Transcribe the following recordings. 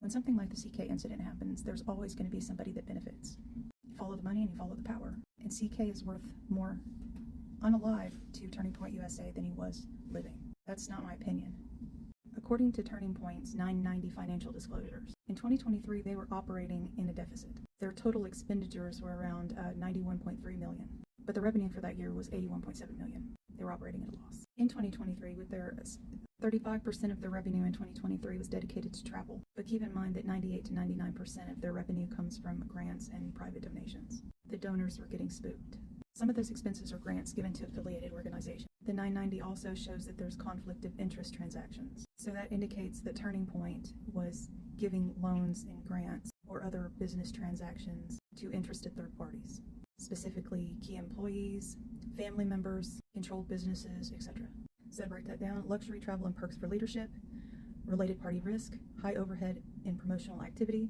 When something like the CK incident happens, there's always going to be somebody that benefits. You follow the money and you follow the power. And CK is worth more unalive to Turning Point USA than he was living. That's not my opinion. According to Turning Point's 990 financial disclosures, in 2023 they were operating in a deficit. Their total expenditures were around 91.3 million, but the revenue for that year was 81.7 million. They were operating at a loss. In 2023, with their 35% of their revenue in 2023 was dedicated to travel, but keep in mind that 98 to 99% of their revenue comes from grants and private donations. The donors were getting spooked. Some of those expenses are grants given to affiliated organizations. The 990 also shows that there's conflict of interest transactions. So that indicates that Turning Point was giving loans and grants or other business transactions to interested third parties, specifically key employees, family members, controlled businesses, etc. So to break that down, luxury travel and perks for leadership, related party risk, high overhead in promotional activity,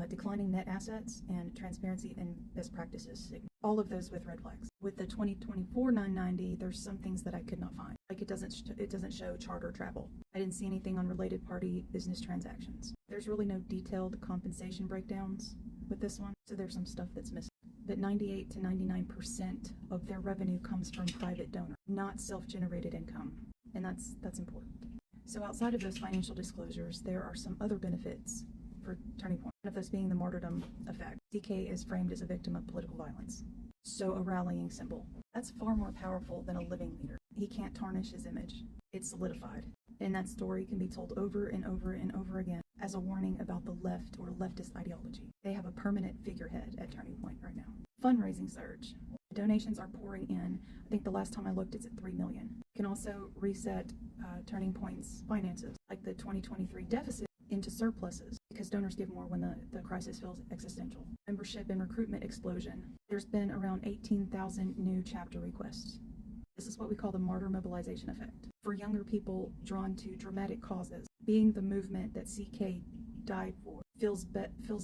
declining net assets, and transparency and best practices. All of those with red flags. With the 2024 990, there's some things that I could not find. Like it doesn't show charter travel. I didn't see anything on related party business transactions. There's really no detailed compensation breakdowns with this one, so there's some stuff that's missing. But 98 to 99% of their revenue comes from private donor, not self-generated income, and that's important. So outside of those financial disclosures, there are some other benefits for Turning Point. One of those being the martyrdom effect. CK is framed as a victim of political violence, so a rallying symbol. That's far more powerful than a living leader. He can't tarnish his image. It's solidified, and that story can be told over and over and over again as a warning about the left or leftist ideology. They have a permanent figurehead at Turning Point right now. Fundraising surge. The donations are pouring in. I think the last time I looked, it's at 3 million. You can also reset Turning Point's finances, like the 2023 deficit, into surpluses because donors give more when the crisis feels existential. Membership and recruitment explosion. There's been around 18,000 new chapter requests. This is what we call the martyr mobilization effect. For younger people drawn to dramatic causes, being the movement that CK died for feels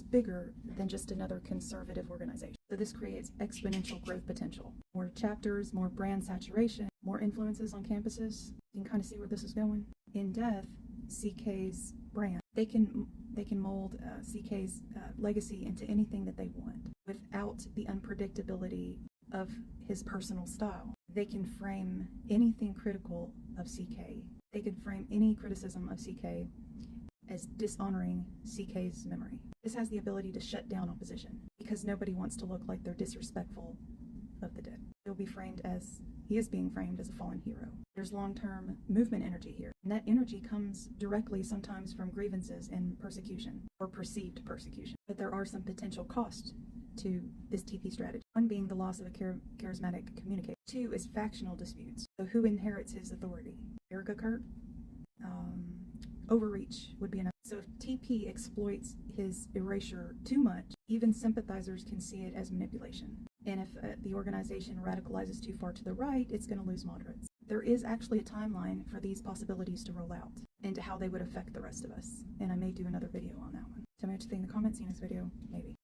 bigger than just another conservative organization. So this creates exponential growth potential. More chapters, more brand saturation, more influences on campuses. You can kind of see where this is going. In death, CK's brand, they can mold CK's legacy into anything that they want without the unpredictability of his personal style. They can frame anything critical of CK. They can frame any criticism of CK as dishonoring CK's memory. This has the ability to shut down opposition because nobody wants to look like they're disrespectful of the dead. He is being framed as a fallen hero. There's long-term movement energy here, and that energy comes directly sometimes from grievances and persecution or perceived persecution. But there are some potential costs to this TP strategy. One being the loss of a charismatic communicator. Two is factional disputes. So who inherits his authority? Erica Kurt? Overreach would be enough. So if TP exploits his erasure too much, even sympathizers can see it as manipulation. And if the organization radicalizes too far to the right, it's going to lose moderates. There is actually a timeline for these possibilities to roll out and to how they would affect the rest of us. And I may do another video on that one. Tell me what you think in the comments. See you next video. Maybe.